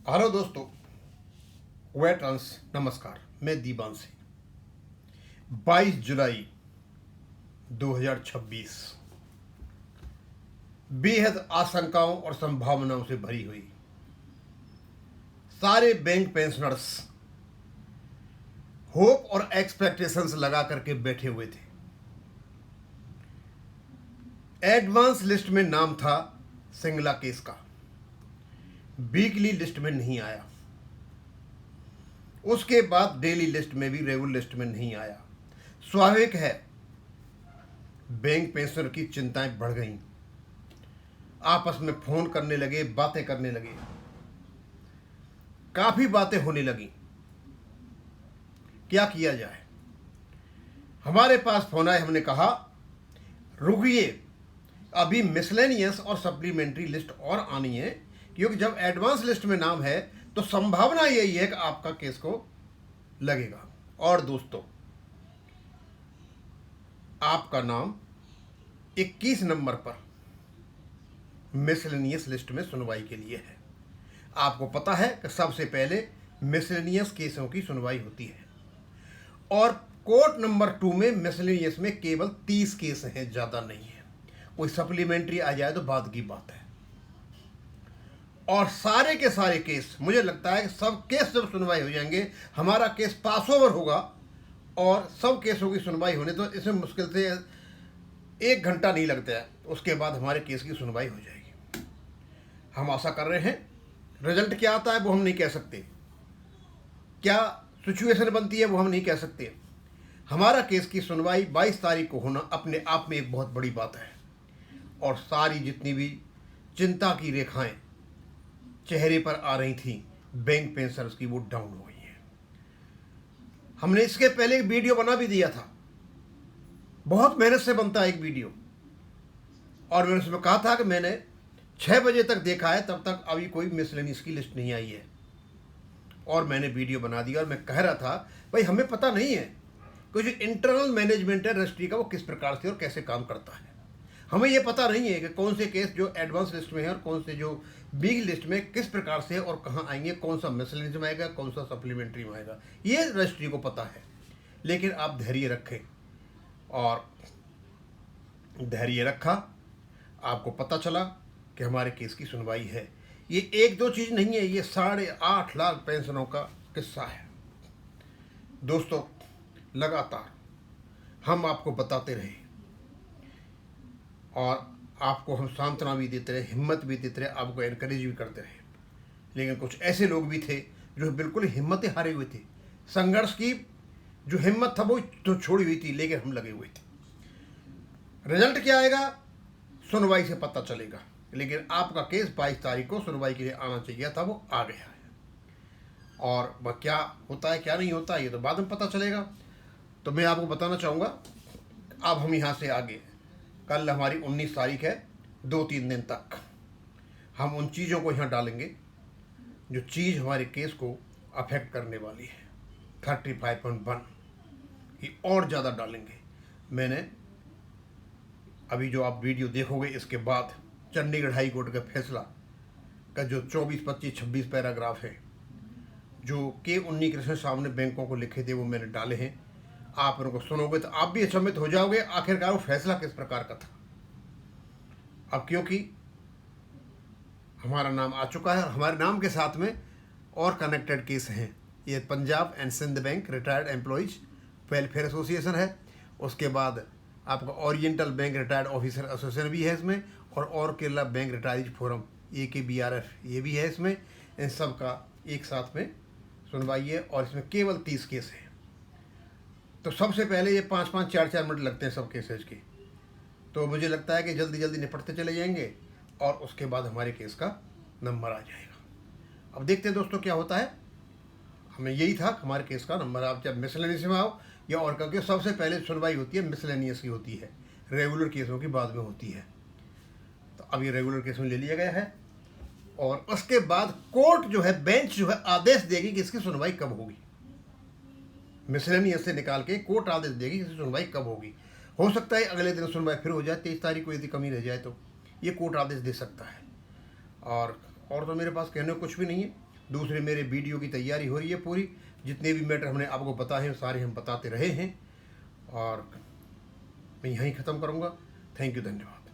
Hello दोस्तों, veterans नमस्कार। मैं दीपांशी। 22 जुलाई 2026 बेहद आशंकाओं और संभावनाओं से भरी हुई। सारे बैंक पेंशनर्स होप और एक्सपेक्टेशंस लगा करके बैठे हुए थे। एडवांस लिस्ट में नाम था सिंगला केस का, वीकली लिस्ट में नहीं आया। उसके बाद डेली लिस्ट में भी रेगुलर लिस्ट में नहीं आया। स्वाभाविक है, बैंक पेंशनर की चिंताएं बढ़ गईं। आपस में फोन करने लगे, बातें करने लगे, काफी बातें होने लगी। क्या किया जाए? हमारे पास फोन आए, हमने कहा रुकिए, अभी मिसलेनियस और सप्लीमेंट्री लिस्ट और आनी है, क्योंकि जब एडवांस लिस्ट में नाम है तो संभावना यही है कि आपका केस को लगेगा। और दोस्तों, आपका नाम 21 नंबर पर मिसलेनियस लिस्ट में सुनवाई के लिए है। आपको पता है कि सबसे पहले मिसलेनियस केसों की सुनवाई होती है, और कोर्ट नंबर 2 में मिसलेनियस में केवल 30 केस हैं, ज़्यादा नहीं है। कोई सप्लीमेंट्री आ जाए तो बाद की बात है। और सारे के सारे केस, मुझे लगता है कि सब केस जब सुनवाई हो जाएंगे, हमारा केस पास ओवर होगा और सब केसों की सुनवाई होने तो इसमें मुश्किल से 1 घंटा नहीं लगता है। उसके बाद हमारे केस की सुनवाई हो जाएगी। हम आशा कर रहे हैं। रिजल्ट क्या आता है वो हम नहीं कह सकते, क्या सिचुएशन बनती है वो हम नहीं कह सकते। हमारा केस की सुनवाई 22 तारीख को होना अपने आप में एक बहुत बड़ी बात है। और सारी जितनी भी चिंता की रेखाएं चेहरे पर आ रही थी बैंक पेंशनर्स की, वो डाउन हो गई है। हमने इसके पहले एक वीडियो बना भी दिया था, बहुत मेहनत से बनता है एक वीडियो, और मैंने उसमें कहा था कि मैंने 6 बजे तक देखा है, तब तक अभी कोई मिसलेनियस की लिस्ट नहीं आई है। और मैंने वीडियो बना दिया और मैं कह रहा था भाई, हमें पता नहीं है कि जो इंटरनल मैनेजमेंट है रजिस्ट्री का वो किस प्रकार से और कैसे काम करता है। हमें ये पता नहीं है कि कौन से केस जो एडवांस लिस्ट में है और कौन से जो बिग लिस्ट में किस प्रकार से और कहाँ आएंगे, कौन सा मिसलेनियस में आएगा, कौन सा सप्लीमेंट्री में आएगा, ये रजिस्ट्री को पता है। लेकिन आप धैर्य रखें, और धैर्य रखा, आपको पता चला कि हमारे केस की सुनवाई है। ये 1-2 चीज़ नहीं है, ये 8.5 लाख पेंशनों का किस्सा है। दोस्तों, लगातार हम आपको बताते रहे और आपको हम सांत्वना भी देते रहे, हिम्मत भी देते रहे, आपको एनकरेज भी करते रहे। लेकिन कुछ ऐसे लोग भी थे जो बिल्कुल हिम्मतें हारे हुए थे। संघर्ष की जो हिम्मत था वो तो छोड़ी हुई थी, लेकिन हम लगे हुए थे। रिजल्ट क्या आएगा सुनवाई से पता चलेगा, लेकिन आपका केस 22 तारीख को सुनवाई के लिए आना चाहिए था, वो आ गया है। और वह क्या होता है क्या नहीं होता ये तो बाद में पता चलेगा। तो मैं आपको बताना चाहूँगा, अब हम यहाँ से आगे, कल हमारी 19 तारीख है, 2-3 दिन तक हम उन चीज़ों को यहाँ डालेंगे जो चीज़ हमारे केस को अफेक्ट करने वाली है। 35.1 की और ज़्यादा डालेंगे। मैंने अभी जो आप वीडियो देखोगे, इसके बाद चंडीगढ़ हाई कोर्ट का फैसला का जो 24, 25, 26 पैराग्राफ है जो के उन्नी कृष्ण साहब ने बैंकों को लिखे थे, वो मैंने डाले हैं। आप उनको सुनोगे तो आप भी अचंभित हो जाओगे आखिरकार वो फैसला किस प्रकार का था। अब क्योंकि हमारा नाम आ चुका है, हमारे नाम के साथ में और कनेक्टेड केस हैं। ये Punjab and Sind bank retired employees welfare association है, उसके बाद आपका oriental bank retired officer association भी है इसमें, और Kerala bank retired forum AKBRF ये भी है इसमें। इन सब का एक साथ में सुनवाई है, और इसमें केवल 30 केस हैं। तो सबसे पहले ये 5-5, 4-4 मिनट लगते हैं सब केसेज के, तो मुझे लगता है कि जल्दी जल्दी निपटते चले जाएंगे और उसके बाद हमारे केस का नंबर आ जाएगा। अब देखते हैं दोस्तों क्या होता है। हमें यही था हमारे केस का नंबर, आप जब मिसलेनियस में आओ या और करके, सबसे पहले सुनवाई होती है मिसलेनियस की होती है, रेगुलर केसों की बाद में होती है। तो अब ये रेगुलर केस में ले लिया गया है, और उसके बाद कोर्ट जो है, बेंच जो है, आदेश देगी कि इसकी सुनवाई कब होगी। मिसलेनियस से निकाल के कोर्ट आदेश देगी कि इसकी सुनवाई कब होगी। हो सकता है अगले दिन सुनवाई फिर हो जाए, 23 तारीख को यदि कमी रह जाए तो ये कोर्ट आदेश दे सकता है। और तो मेरे पास कहने को कुछ भी नहीं है। दूसरे मेरे वीडियो की तैयारी हो रही है पूरी, जितने भी मैटर हमने आपको बताए हैं सारे हम बताते रहे हैं, और मैं यहीं ख़त्म करूँगा। थैंक यू, धन्यवाद।